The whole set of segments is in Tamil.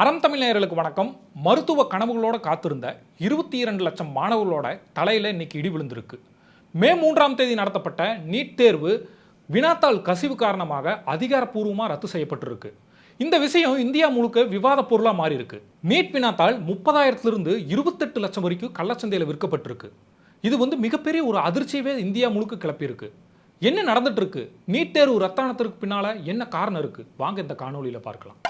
அறம் தமிழர்களுக்கு வணக்கம். மருத்துவ கனவுகளோட காத்திருந்த 22 லட்சம் மாணவர்களோட தலையில் இன்னைக்கு இடி விழுந்திருக்கு. மே 3ஆம் தேதி நடத்தப்பட்ட நீட் தேர்வு வினாத்தாள் கசிவு காரணமாக அதிகாரப்பூர்வமாக ரத்து செய்யப்பட்டிருக்கு. இந்த விஷயம் இந்தியா முழுக்க விவாத பொருளாக மாறி இருக்கு. நீட் வினாத்தாள் 30,000 28 லட்சம் வரைக்கும் கள்ளச்சந்தையில் விற்கப்பட்டிருக்கு. இது மிகப்பெரிய ஒரு அதிர்ச்சியவே இந்தியா முழுக்க கிளப்பியிருக்கு. என்ன நடந்துட்டு இருக்கு? நீட் தேர்வு ரத்தானத்திற்கு பின்னால என்ன காரணம் இருக்கு? வாங்க இந்த காணொலியில் பார்க்கலாம்.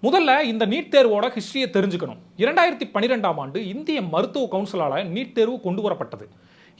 முதல்ல இந்த நீட் தேர்வோட ஹிஸ்டரியை தெரிஞ்சுக்கணும். 2012ஆம் ஆண்டு இந்திய மருத்துவ கவுன்சிலால நீட் தேர்வு கொண்டு வரப்பட்டது.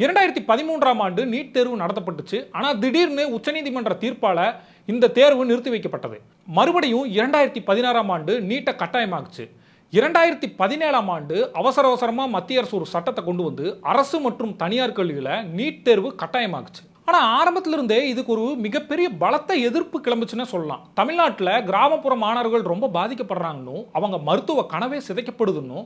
2013ஆம் ஆண்டு நீட் தேர்வு நடத்தப்பட்டுச்சு. ஆனால் திடீர்னு உச்சநீதிமன்ற தீர்ப்பால இந்த தேர்வு நிறுத்தி வைக்கப்பட்டது. மறுபடியும் 2016ஆம் ஆண்டு நீட்டை கட்டாயமாக்குச்சு. 2017ஆம் ஆண்டு அவசரமாக மத்திய அரசு ஒரு சட்டத்தை கொண்டு வந்து அரசு மற்றும் தனியார் கல்வியில் நீட் தேர்வு கட்டாயமாக்குச்சு. ஆனால் ஆரம்பத்திலிருந்தே இதுக்கு ஒரு மிகப்பெரிய பலத்த எதிர்ப்பு கிளம்புச்சுன்னு சொல்லலாம். தமிழ்நாட்டில் கிராமப்புற மாணவர்கள் ரொம்ப பாதிக்கப்படுறாங்கன்னு, அவங்க மருத்துவ கனவே சிதைக்கப்படுதுன்னு,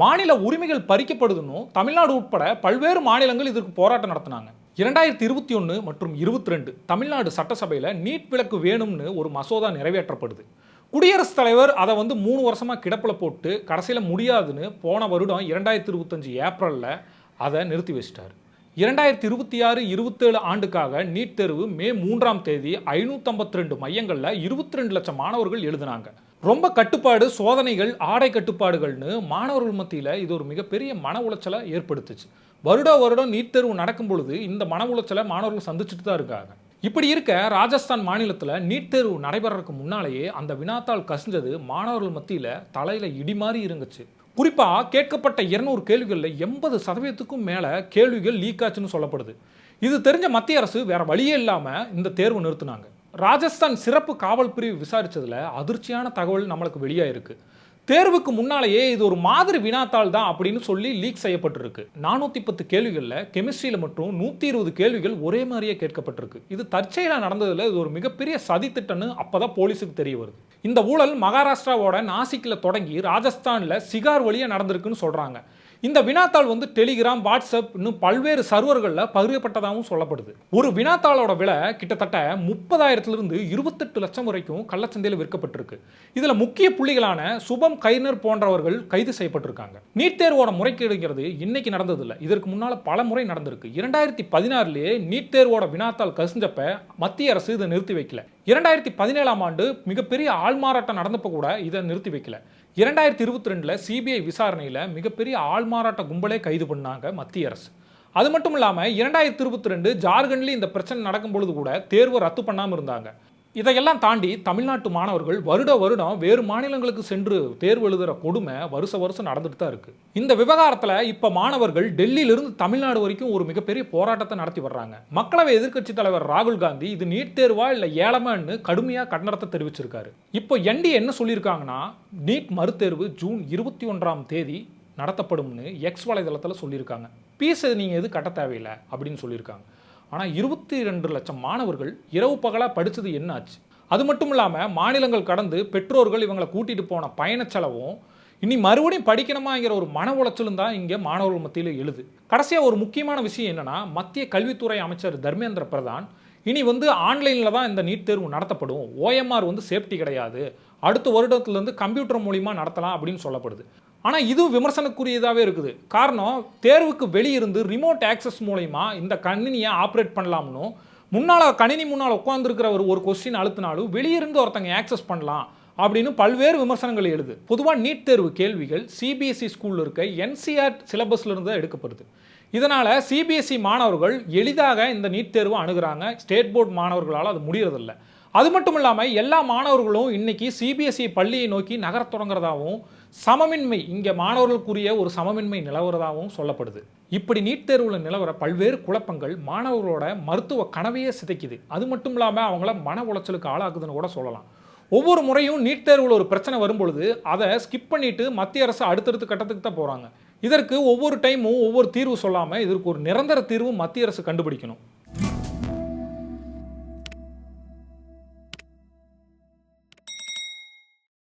மாநில உரிமைகள் பறிக்கப்படுதுன்னு தமிழ்நாடு உட்பட பல்வேறு மாநிலங்கள் இதற்கு போராட்டம் நடத்தினாங்க. 2021 மற்றும் 22 தமிழ்நாடு சட்டசபையில் நீட் விலக்கு வேணும்னு ஒரு மசோதா நிறைவேற்றப்படுது. குடியரசுத் தலைவர் அதை 3 வருஷமாக கிடப்பில் போட்டு கடைசியில் முடியாதுன்னு போன வருடம் 2025 ஏப்ரலில் அதை நிறுத்தி வச்சிட்டார். 2026-27 ஆண்டுக்காக நீட் தேர்வு மே 3ஆம் தேதி 552 மையங்களில் 22 லட்சம் மாணவர்கள் எழுதினாங்க. ரொம்ப கட்டுப்பாடு, சோதனைகள், ஆடை கட்டுப்பாடுகள்னு மாணவர்கள் மத்தியில் இது ஒரு மிகப்பெரிய மன உளைச்சலை ஏற்படுத்துச்சு. வருடம் நீட் தேர்வு நடக்கும் பொழுது இந்த மன உளைச்சலை மாணவர்கள் சந்திச்சுட்டு தான் இருக்காங்க. இப்படி இருக்க ராஜஸ்தான் மாநிலத்தில் நீட் தேர்வு நடைபெறதுக்கு முன்னாலேயே அந்த வினாத்தாள் கசிஞ்சது மாணவர்கள் மத்தியில் தலையில் இடி மாதிரி இருந்துச்சு. குறிப்பாக கேட்கப்பட்ட 200 கேள்விகளில் 80% மேலே கேள்விகள் லீக் ஆச்சுன்னு சொல்லப்படுது. இது தெரிஞ்ச மத்திய அரசு வேற வழியே இல்லாமல் இந்த தேர்வு நிறுத்தினாங்க. ராஜஸ்தான் சிறப்பு காவல் பிரிவு விசாரித்ததில் அதிர்ச்சியான தகவல் நம்மளுக்கு வெளியாயிருக்கு. தேர்வுக்கு முன்னாலேயே இது ஒரு மாதிரி வினாத்தாள் தான் அப்படின்னு சொல்லி லீக் செய்யப்பட்டிருக்கு. 410 கேள்விகளில் கெமிஸ்ட்ரியில் மற்றும் 120 கேள்விகள் ஒரே மாதிரியே கேட்கப்பட்டிருக்கு. இது தற்செயலாக நடந்ததில் இது ஒரு மிகப்பெரிய சதி திட்டம்னு அப்போதான் போலீஸுக்கு தெரிய வருது. இந்த ஊழல் மகாராஷ்டிராவோட நாசிக்கில் தொடங்கி ராஜஸ்தானில் சிகார் வழியாக நடந்திருக்குன்னு சொல்கிறாங்க. இந்த வினாத்தாள் டெலிகிராம், வாட்ஸ்அப் இன்னும் பல்வேறு சர்வர்களில் பகிரப்பட்டதாகவும் சொல்லப்படுது. ஒரு வினாத்தாளோட விலை கிட்டத்தட்ட 30,000 28 லட்சம் வரைக்கும் கள்ளச்சந்தையில் விற்கப்பட்டிருக்கு. இதில் முக்கிய புள்ளிகளான சுபம் கைனர் போன்றவர்கள் கைது செய்யப்பட்டிருக்காங்க. நீட் தேர்வோட முறைகேடுங்கிறது இன்னைக்கு நடந்ததில்லை, இதற்கு முன்னால் பல முறை நடந்திருக்கு. 2016 நீட் தேர்வோட வினாத்தாள் கசிஞ்சப்ப மத்திய அரசு இதை நிறுத்தி வைக்கல. 2017ஆம் ஆண்டு மிகப்பெரிய ஆள்மாறாட்டம் நடந்தப்ப கூட இதை நிறுத்தி வைக்கல. 2022 சிபிஐ விசாரணையில் மிகப்பெரிய ஆள்மாறாட்ட கும்பலே கைது பண்ணாங்க மத்திய அரசு. அது மட்டும் இல்லாமல் 2022 ஜார்க்கண்ட்லேயும் இந்த பிரச்சனை நடக்கும் பொழுது கூட தேர்வை ரத்து பண்ணாமல் இருந்தாங்க. இதையெல்லாம் தாண்டி தமிழ்நாட்டு மாணவர்கள் வருடம் வேறு மாநிலங்களுக்கு சென்று தேர்வு எழுதுகிற கொடுமை வருஷம் நடந்துட்டு தான் இருக்கு. இந்த விவகாரத்தில் இப்போ மாணவர்கள் டெல்லியிலிருந்து தமிழ்நாடு வரைக்கும் ஒரு மிகப்பெரிய போராட்டத்தை நடத்தி வர்றாங்க. மக்களவை எதிர்க்கட்சி தலைவர் ராகுல் காந்தி இது நீட் தேர்வா இல்லை ஏலமான்னு கடுமையாக கண்டனத்தை தெரிவிச்சிருக்காரு. இப்போ என்டி என்ன சொல்லியிருக்காங்கன்னா, நீட் மறுதேர்வு ஜூன் 21ஆம் தேதி நடத்தப்படும்னு எக்ஸ் வலைதளத்தில் சொல்லியிருக்காங்க. பீஸ் நீங்கள் எது கட்ட தேவையில்லை அப்படின்னு சொல்லியிருக்காங்க. ஆனால் 22 லட்சம் மாணவர்கள் இரவு பகலாக படித்தது என்ன ஆச்சு? அது மட்டும் இல்லாமல் மாநிலங்கள் கடந்து பெற்றோர்கள் இவங்களை கூட்டிகிட்டு போன பயணச்செலவும் இனி மறுபடியும் படிக்கணுமாங்கிற ஒரு மன உளைச்சலும் தான் இங்கே மாணவர்கள் மத்தியில் எழுது. கடைசியாக ஒரு முக்கியமான விஷயம் என்னென்னா, மத்திய கல்வித்துறை அமைச்சர் தர்மேந்திர பிரதான் இனி ஆன்லைனில் தான் இந்த நீட் தேர்வு நடத்தப்படும், ஓஎம்ஆர் சேஃப்டி கிடையாது, அடுத்த வருடத்துலேருந்து கம்ப்யூட்டர் மூலிமா நடத்தலாம் அப்படின்னு சொல்லப்படுது. ஆனால் இதுவும் விமர்சனக்குரியதாகவே இருக்குது. காரணம், தேர்வுக்கு வெளியிருந்து ரிமோட் ஆக்சஸ் மூலமா இந்த கணினியை ஆப்ரேட் பண்ணலாம்னு கணினி முன்னால் உட்காந்துருக்கிற ஒரு கொஸ்டின் அழுத்தினாலும் வெளியிருந்து ஒருத்தங்க ஆக்சஸ் பண்ணலாம் அப்படின்னு பல்வேறு விமர்சனங்கள் எழுது. பொதுவாக நீட் தேர்வு கேள்விகள் சிபிஎஸ்இ ஸ்கூலில் இருக்க என்சிஆர் சிலபஸ்லேருந்து தான் எடுக்கப்படுது. இதனால் சிபிஎஸ்இ மாணவர்கள் எளிதாக இந்த நீட் தேர்வை அணுகிறாங்க. ஸ்டேட் போர்டு மாணவர்களால் அது முடியறதில்லை. அது மட்டும் இல்லாமல் எல்லா மாணவர்களும் இன்னைக்கு சிபிஎஸ்இ பள்ளியை நோக்கி நகரத் தொடங்குறதாகவும், சமமின்மை இங்கே மாணவர்களுக்குரிய ஒரு சமமின்மை நிலவுறதாகவும் சொல்லப்படுது. இப்படி நீட் தேர்வில் நிலவர பல்வேறு குழப்பங்கள் மாணவர்களோட மருத்துவ கனவையே சிதைக்குது. அது மட்டும் இல்லாமல் அவங்கள மன உளைச்சலுக்கு ஆளாக்குதுன்னு கூட சொல்லலாம். ஒவ்வொரு முறையும் நீட் தேர்வில் ஒரு பிரச்சனை வரும்பொழுது அதை ஸ்கிப் பண்ணிட்டு மத்திய அரசு அடுத்தடுத்த கட்டத்துக்கு தான் போகிறாங்க. இதற்கு ஒவ்வொரு டைமும் ஒவ்வொரு தீர்வு சொல்லாமல் இதற்கு ஒரு நிரந்தர தீர்வு மத்திய அரசு கண்டுபிடிக்கணும்.